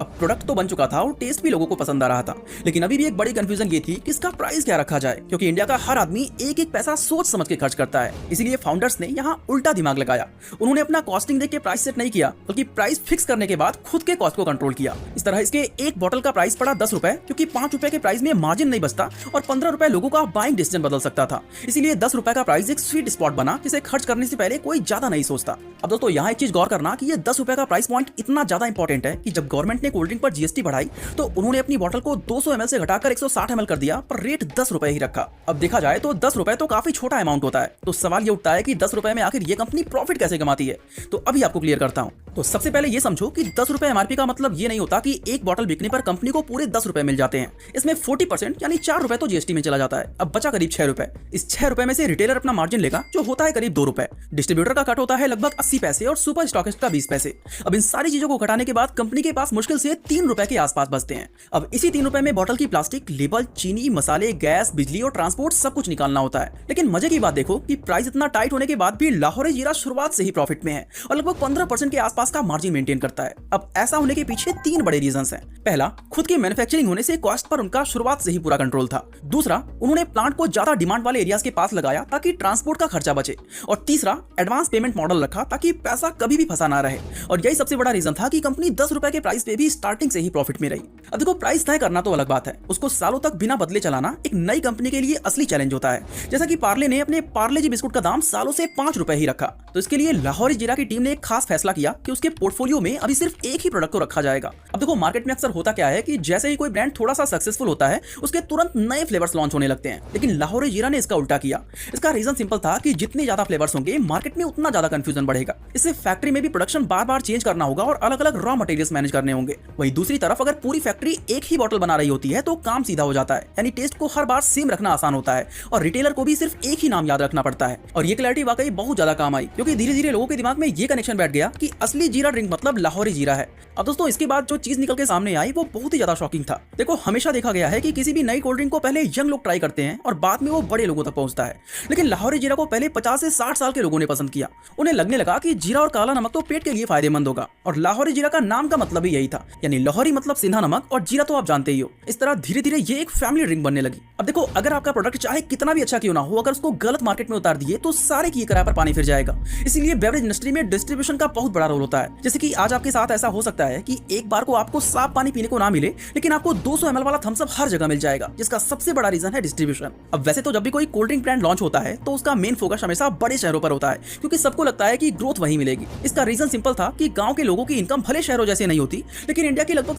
अब प्रोडक्ट तो बन चुका था और टेस्ट भी लोगों को पसंद आ रहा था, लेकिन अभी भी एक बड़ी कंफ्यूजन ये थी कि इसका प्राइस क्या रखा जाए, क्योंकि इंडिया का हर आदमी एक एक पैसा सोच समझ के खर्च करता है। इसीलिए फाउंडर्स ने यहाँ उल्टा दिमाग लगाया। उन्होंने अपना कॉस्टिंग देख के प्राइस सेट नहीं किया, बल्कि प्राइस फिक्स करने के बाद खुद के कॉस्ट को कंट्रोल किया। इस तरह इसके एक बॉटल का प्राइस पड़ा 10 रुपए, क्योंकि 5 रुपए के प्राइस में मार्जिन नहीं बचता और 15 रुपए लोगों का बाइंग डिसीजन बदल सकता था। इसीलिए 10 रुपए का प्राइस एक स्वीट स्पॉट बना, जिसे खर्च करने से पहले कोई ज्यादा नहीं सोचता। अब दोस्तों यहाँ एक चीज गौर करना कि ये 10 रुपए का प्राइस पॉइंट इतना ज्यादा इंपॉर्टेंट है कि जब गवर्नमेंट ने कोल्ड ड्रिंक पर जीएसटी बढ़ाई तो उन्होंने अपनी बोतल को 200 ml से घटाकर 160 ml कर दिया, पर रेट 10 रुपए ही रखा। अब देखा जाए तो 10 रुपए तो काफी छोटा अमाउंट होता है, तो सवाल ये उठता है कि 10 रुपए में आखिर ये कंपनी प्रॉफिट कैसे कमाती है। तो अभी आपको क्लियर करता हूँ। तो सबसे पहले ये समझो कि 10 रुपए एमआरपी का मतलब ये नहीं होता कि एक बोतल बिकने पर कंपनी को पूरे 10 रुपए मिल जाते हैं। इसमें 40% यानी 4 रुपए तो जीएसटी में चला जाता है। अब बचा करीब 6 रुपए। इस 6 रुपए में से रिटेलर अपना मार्जिन लेगा, जो होता है करीब 2 रुपए। डिस्ट्रीब्यूटर का कट होता है लगभग 80 पैसे और सुपर स्टॉकिस्ट का 20 पैसे। अब इन सारी चीजों को घटाने के बाद कंपनी के पास मुश्किल से 3 रुपए के आसपास बचते हैं। अब इसी 3 रुपए में बोतल की प्लास्टिक, लेबल, चीनी, मसाले, गैस, बिजली और ट्रांसपोर्ट सब कुछ निकालना होता है। लेकिन मजे की बात देखो कि प्राइस इतना टाइट होने के बाद भी लाहौरी जीरा शुरुआत से ही प्रॉफिट में है और लगभग 15% के आसपास का मार्जिन मेंटेन करता है। अब ऐसा होने के पीछे 3 बड़े रीजंस हैं। पहला, खुद की मैन्युफैक्चरिंग होने से कॉस्ट पर उनका शुरुआत से ही पूरा कंट्रोल था। दूसरा, उन्होंने प्लांट को ज्यादा डिमांड वाले एरियाज के पास लगाया ताकि ट्रांसपोर्ट का खर्चा बचे। और तीसरा, एडवांस पेमेंट मॉडल रखा ताकि पैसा कभी भी फंसा ना रहे। और यही सबसे बड़ा रीजन था कि कंपनी 10 रुपए के प्राइस पे भी स्टार्टिंग से ही प्रॉफिट में रही। अब देखो, प्राइस तय करना तो अलग बात है, उसको सालों तक बिना बदले चलाना एक नई कंपनी के लिए असली चैलेंज होता है। जैसा कि पार्ले ने अपने पार्ले जी बिस्कुट का दाम सालों से 5 रुपए ही रखा। तो इसके लिए लाहौरी जीरा की टीम ने एक खास फैसला किया कि उसके पोर्टफोलियो में अभी सिर्फ एक ही प्रोडक्ट को रखा जाएगा। अब देखो, मार्केट में अक्सर होता क्या है कि जैसे ही कोई ब्रांड थोड़ा सा सक्सेसफुल होता है, उसके तुरंत नए फ्लेवर्स लॉन्च होने लगते हैं। लेकिन लाहौरी जीरा ने इसका उल्टा किया। इसका रीजन सिंपल था कि जितने ज्यादा फ्लेवर्स होंगे, मार्केट में उतना ज्यादा कंफ्यूजन बढ़ेगा। इससे फैक्ट्री में भी प्रोडक्शन बार बार चेंज करना होगा और अलग अलग रॉ मटेरियल्स मैनेज करने होंगे। वहीं दूसरी तरफ अगर पूरी फैक्ट्री एक ही बॉटल बना रही होती है तो काम सीधा हो जाता है, यानी टेस्ट को हर बार सेम रखना आसान होता है और रिटेलर को भी सिर्फ एक ही नाम याद रखना पड़ता है। और ये क्लैरिटी वाकई बहुत ज्यादा काम आई, क्योंकि धीरे धीरे लोगों के दिमाग में ये कनेक्शन बैठ गया कि असली जीरा ड्रिंक मतलब लाहौरी जीरा है। अब दोस्तों, इसके बाद जो चीज निकल के सामने आई वो बहुत ही ज्यादा शॉकिंग था। देखो, हमेशा देखा गया है कि किसी भी नई कोल्ड ड्रिंक को पहले यंग लोग ट्राई करते हैं और बाद में वो बड़े लोगों तक पहुंचता है। लेकिन लाहौरी जीरा को पहले 50 से 60 साल के लोगों ने पसंद किया। उन्हें लगने लगा कि जीरा और काला नमक तो पेट के लिए फायदेमंद होगा, और लाहौरी जीरा का नाम का मतलब ही यही था, यानी लाहौरी मतलब सिंधा नमक और जीरा तो आप जानते ही हो। इस तरह धीरे धीरे ये एक फैमिली ड्रिंक बनने लगी। अब देखो, अगर आपका प्रोडक्ट चाहे कितना भी अच्छा क्यों ना हो, अगर उसको गलत मार्केट में उतार दिए तो सारे किए किराए पर पानी फिर जाएगा। इसीलिए बेवरेज इंडस्ट्री में डिस्ट्रीब्यूशन का बहुत बड़ा रोल होता है। जैसे कि आज आपके साथ ऐसा हो सकता है कि एक बार को आपको साफ पानी पीने को ना मिले, लेकिन आपको 200 ml वाला थम्स अप हर जगह मिल जाएगा, जिसका सबसे बड़ा रीजन है डिस्ट्रीब्यूशन। अब वैसे तो जब भी कोई कोल्ड ड्रिंक ब्रांड लॉन्च होता है तो उसका मेन फोकस हमेशा बड़े शहरों पर होता है, क्योंकि सबको लगता है कि ग्रोथ वहीं मिलेगी। इसका रीजन सिंपल था कि गांव के लोगों की इनकम भले शहरों जैसे नहीं होती, लेकिन इंडिया की लगभग